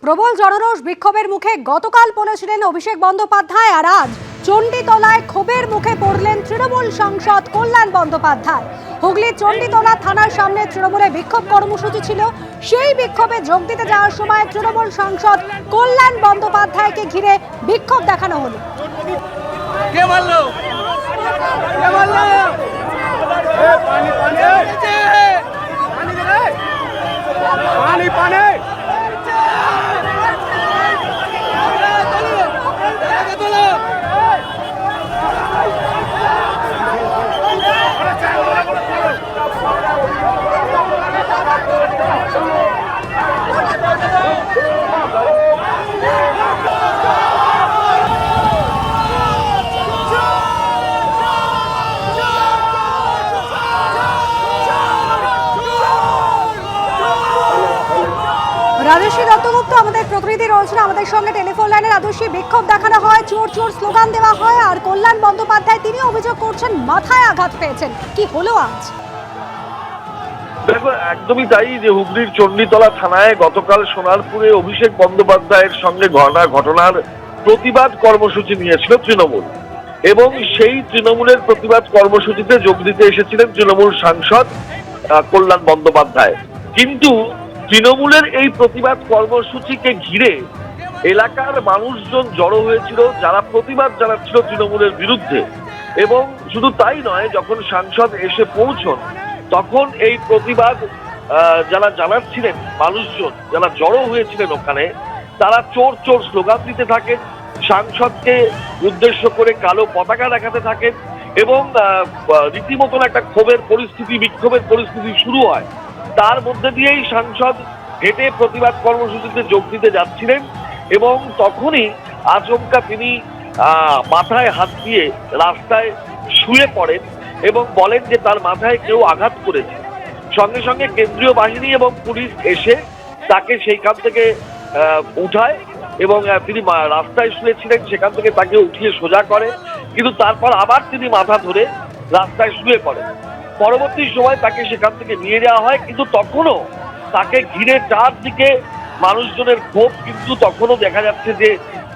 প্রবল জনরোষ বিক্ষোভের মুখে গতকাল পড়েছিলেন অভিষেক বন্দ্যোপাধ্যায়, আর আজ চণ্ডীতলায় ক্ষোভের মুখে পড়লেন তৃণমূল সাংসদ কল্যাণ বন্দ্যোপাধ্যায়। হুগলির চণ্ডীতলা থানার সামনে তৃণমূলের বিক্ষোভ কর্মসূচি ছিল। সেই বিক্ষোভে যোগ দিতে যাওয়ার সময় তৃণমূল সাংসদ কল্যাণ বন্দ্যোপাধ্যায়কে ঘিরে বিক্ষোভ দেখানো হলো। রাজস্বী দত্তগুপ্ত আমাদের প্রতিনিধি রয়েছেন আমাদের সঙ্গে টেলিফোন লাইনে। রাজস্বী, বিক্ষোভ দেখানো হয়, চোর চোর স্লোগান দেওয়া হয়, আর কল্যাণ বন্দ্যোপাধ্যায় তিনি অভিযোগ করছেন মাথায় আঘাত পেয়েছেন। কি হলো আজ? দেখো, একদমই তাই যে হুগলির চণ্ডীতলা থানায় গতকাল সোনারপুরে অভিষেক বন্দ্যোপাধ্যায়ের সঙ্গে ঘটনার প্রতিবাদ কর্মসূচি নিয়েছিল তৃণমূল, এবং সেই তৃণমূলের প্রতিবাদ কর্মসূচিতে যোগ দিতে এসেছিলেন তৃণমূল সাংসদ কল্যাণ বন্দ্যোপাধ্যায়। কিন্তু তৃণমূলের এই প্রতিবাদ কর্মসূচিকে ঘিরে এলাকার মানুষজন জড়ো হয়েছিল, যারা প্রতিবাদ জানাচ্ছিল তৃণমূলের বিরুদ্ধে। এবং শুধু তাই নয়, যখন সাংসদ এসে পৌঁছন তখন এই প্রতিবাদ যারা জানাচ্ছিলেন মানুষজন, যারা জড়ো হয়েছিলেন ওখানে, তারা চোর চোর স্লোগান দিতে থাকেন, সাংসদকে উদ্দেশ্য করে কালো পতাকা দেখাতে থাকেন, এবং রীতিমতন একটা ক্ষোভের পরিস্থিতি, বিক্ষোভের পরিস্থিতি শুরু হয়। তার মধ্যে দিয়েই সাংসদ হেঁটে প্রতিবাদ কর্মসূচিতে যোগ দিতে যাচ্ছিলেন, এবং তখনই আচমকা তিনি মাথায় হাত দিয়ে রাস্তায় শুয়ে পড়েন এবং বলেন যে তার মাথায় কেউ আঘাত করেছে। সঙ্গে সঙ্গে কেন্দ্রীয় বাহিনী এবং পুলিশ এসে তাকে সেইখান থেকে উঠায়, এবং তিনি রাস্তায় শুয়েছিলেন সেখান থেকে তাকে উঠিয়ে সোজা করে, কিন্তু তারপর আবার তিনি মাথা ধরে রাস্তায় শুয়ে পড়েন। পরবর্তী সময় তাকে সেখান থেকে নিয়ে যাওয়া হয়, কিন্তু তখনও তাকে ঘিরে চারদিকে মানুষজনের ক্ষোভ, কিন্তু তখনও দেখা যাচ্ছে যে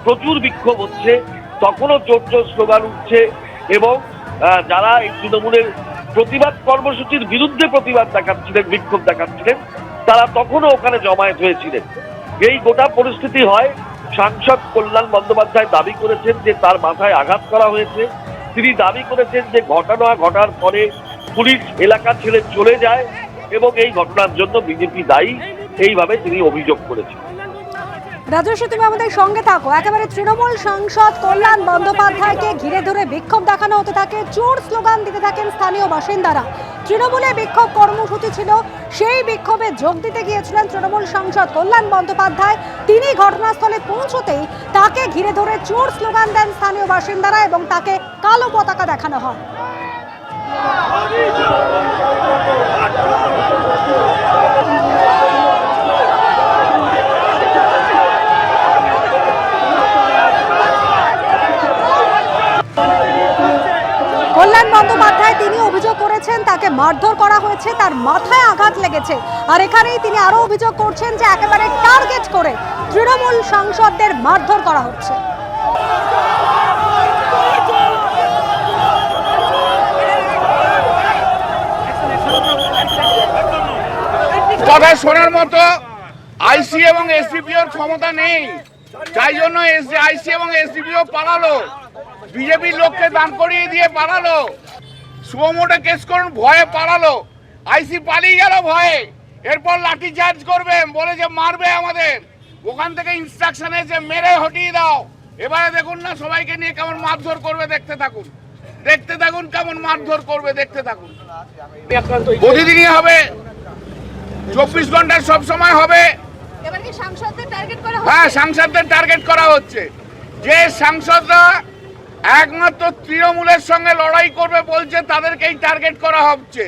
প্রচুর বিক্ষোভ হচ্ছে, তখনও জোর জোর স্লোগান উঠছে, এবং যারা এই তৃণমূলের প্রতিবাদ কর্মসূচির বিরুদ্ধে প্রতিবাদ দেখাচ্ছিলেন, বিক্ষোভ দেখাচ্ছিলেন, তারা তখনও ওখানে জমায়েত হয়েছিলেন। এই গোটা পরিস্থিতি হয়। সাংসদ কল্যাণ বন্দ্যোপাধ্যায় দাবি করেছেন যে তার মাথায় আঘাত করা হয়েছে। তিনি দাবি করেছেন যে ঘটনা ঘটার পরে পুলিশ এলাকা ছেড়ে চলে যায় এবং এই ঘটনার জন্য বিজেপি দায়ী, এইভাবে তিনি অভিযোগ করেছেন। রাজস্বী, তুমি আমাদের সঙ্গে থাকো। একেবারে তৃণমূল সাংসদ কল্যাণ বন্দ্যোপাধ্যায়কে ঘিরে ধরে বিক্ষোভ দেখানো হতে থাকে, চোর স্লোগান দিতে থাকেন স্থানীয় বাসিন্দারা। তৃণমূলে বিক্ষোভ কর্মসূচি ছিল, সেই বিক্ষোভে যোগ দিতে গিয়েছিলেন তৃণমূল সাংসদ কল্যাণ বন্দ্যোপাধ্যায়। তিনি ঘটনাস্থলে পৌঁছতেই তাকে ঘিরে ধরে চোর স্লোগান দেন স্থানীয় বাসিন্দারা এবং তাকে কালো পতাকা দেখানো হয়। কল্যাণ বন্দ্যোপাধ্যায় তিনি অভিযোগ করেছেন তাকে মারধর করা হয়েছে, তার মাথায় আঘাত লেগেছে। আর এখানেই তিনি আরো অভিযোগ করছেন যে একেবারে টার্গেট করে তৃণমূল সাংসদদের মারধর করা হচ্ছে। কথা শোনার মতো আইসি এবং এসডিপিওর ক্ষমতা নেই, তাই জন্য আইসি এবং এসডিপিও পালালো, বিজেপির লোককে দান করিয়ে দিয়ে পালালো, সুমোটা কেস করুন ভয়ে পালালো, আইসি পালিয়ে গেল ভয়ে। এরপর লাঠি চার্জ করবে, বলে যে মারবে আমাদের, ওখান থেকে ইনস্ট্রাকশন এসে মেরে হটিয়ে দাও। এবারে দেখুন না সবাইকে নিয়ে কেমন মারধর করবে, দেখতে থাকুন, দেখতে থাকুন কেমন মারধর করবে, দেখতে থাকুন। প্রতিদিনই হবে, 24 ঘন্টার সব সময় হবে। হ্যাঁ, সাংসদদের টার্গেট করা হচ্ছে। যে সাংসদরা একমাত্র তৃণমূলের সঙ্গে লড়াই করবে বলছে, তাদেরকেই টার্গেট করা হচ্ছে।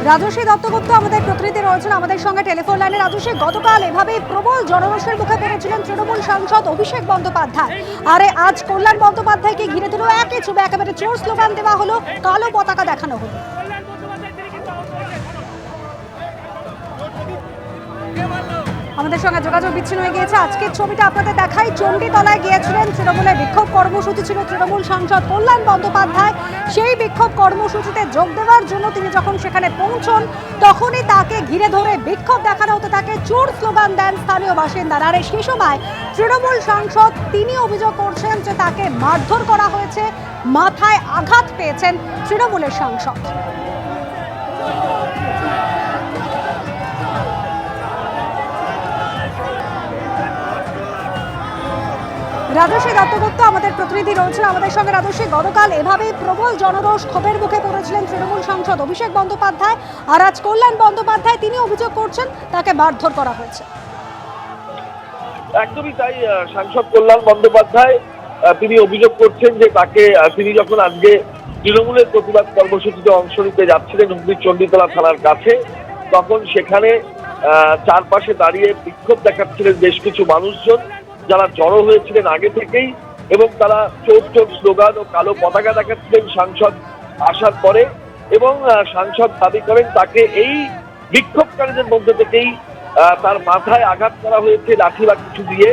রাজস্বী দত্তগুপ্ত আমাদের প্রতিনিধি রয়েছেন আমাদের সঙ্গে টেলিফোন লাইনে। রাজস্বী, গতকাল এভাবেই প্রবল জনরোষের মুখে পড়েছিলেন তৃণমূল সাংসদ অভিষেক বন্দ্যোপাধ্যায়, আর আজ কল্যাণ বন্দ্যোপাধ্যায়কে ঘিরে ধরে একই ছবি, একেবারে চোর স্লোগান দেওয়া হলো, কালো পতাকা দেখানো হলো। আমাদের সঙ্গে যোগাযোগ বিচ্ছিন্ন হয়ে গিয়েছে। আজকের ছবিটা আপনাদের দেখাই, চণ্ডীতলায় গিয়েছিলেন তৃণমূলের বিক্ষোভ কর্মসূচি ছিল, তৃণমূল সাংসদ কল্যাণ বন্দ্যোপাধ্যায় সেই বিক্ষোভ কর্মসূচিতে যোগ দেওয়ার জন্য তিনি যখন সেখানে পৌঁছন তখনই তাকে ঘিরে ধরে বিক্ষোভ দেখানো হতে থাকে, চোর স্লোগান দেন স্থানীয় বাসিন্দারা। আর সেই সময় তৃণমূল সাংসদ তিনি অভিযোগ করছেন যে তাকে মারধর করা হয়েছে, মাথায় আঘাত পেয়েছেন তৃণমূলের সাংসদ। রাজশ্রী দত্তগুপ্ত আমাদের প্রতিনিধি রয়েছেন আমাদের সঙ্গে। রাজশ্রী, গতকাল এভাবেই প্রবল জনরোষ ক্ষোভের মুখে পড়েছিলেন তৃণমূল সাংসদ অভিষেক বন্দ্যোপাধ্যায়, আর আজ কল্যাণ বন্দ্যোপাধ্যায় তিনি অভিযোগ করছেন তাকে মারধর করা হয়েছে। একদমই তাই। সাংসদ কল্যাণ বন্দ্যোপাধ্যায় তিনি অভিযোগ করছেন যে তাকে তিনি যখন আজকে তৃণমূলের প্রতিবাদ কর্মসূচিতে অংশ নিতে যাচ্ছিলেন হুগলির চণ্ডীতলা থানার কাছে, তখন সেখানে চারপাশে দাঁড়িয়ে বিক্ষোভ দেখাচ্ছিলেন বেশ কিছু মানুষজন যারা জড়ো হয়েছিলেন আগে থেকেই, এবং তারা চোর চোর স্লোগান ও কালো পতাকা দেখাচ্ছিলেন সাংসদ আসার পরে। এবং সাংসদ দাবি করেন তাকে এই বিক্ষোভকারীদের মধ্যে থেকেই তার মাথায় আঘাত করা হয়েছে লাঠি বা কিছু দিয়ে,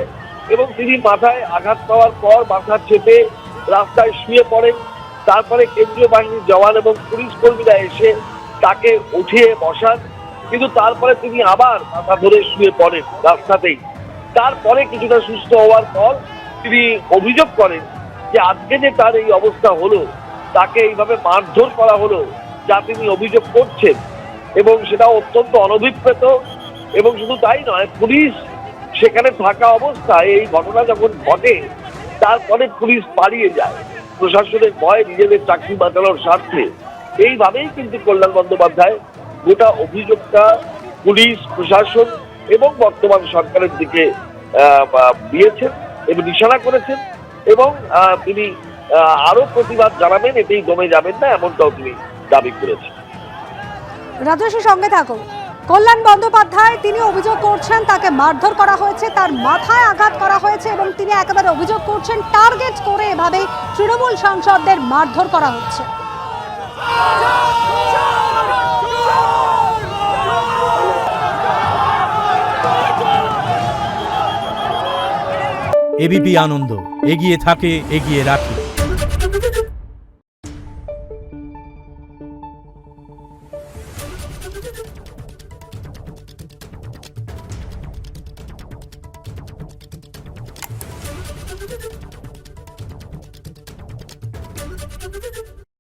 এবং তিনি মাথায় আঘাত পাওয়ার পর মাথা চেপে রাস্তায় শুয়ে পড়েন। তারপরে কেন্দ্রীয় বাহিনীর জওয়ান এবং পুলিশ কর্মীরা এসে তাকে উঠিয়ে বসান, কিন্তু তারপরে তিনি আবার মাথা ধরে শুয়ে পড়েন রাস্তাতেই। তারপরে কিছুটা সুস্থ হওয়ার পর তিনি অভিযোগ করেন যে আজকে যে তার এই অবস্থা হলো, তাকে এইভাবে মারধর করা হলো যা তিনি অভিযোগ করছেন, এবং সেটা অত্যন্ত অনভিপ্রেত। এবং শুধু তাই নয়, পুলিশ সেখানে থাকা অবস্থায় এই ঘটনা যখন ঘটে তারপরে পুলিশ পালিয়ে যায় প্রশাসনের ভয়ে, নিজেদের চাকরি বাঁচানোর স্বার্থে। এইভাবেই কিন্তু কল্যাণ বন্দ্যোপাধ্যায় গোটা অভিযোগটা পুলিশ প্রশাসন এবং বর্তমান সরকারের দিকে দিয়েছেন এবং নিশানা করেছেন, এবং তিনি আরো প্রতিবাদ জানাবেন, এতেই দমে যাবেন না, এমনটাও তিনি দাবি করেছেন। রাজশ্রী, সঙ্গে থাকো। কল্যাণ বন্দ্যোপাধ্যায় তিনি অভিযোগ করছেন তাকে মারধর করা হয়েছে, তার মাথায় আঘাত করা হয়েছে, এবং তিনি একেবারে অভিযোগ করছেন টার্গেট করে এভাবে তৃণমূল সাংসদদের মারধর করা হচ্ছে। এবিপি আনন্দ, এগিয়ে থাকে, এগিয়ে রাখে।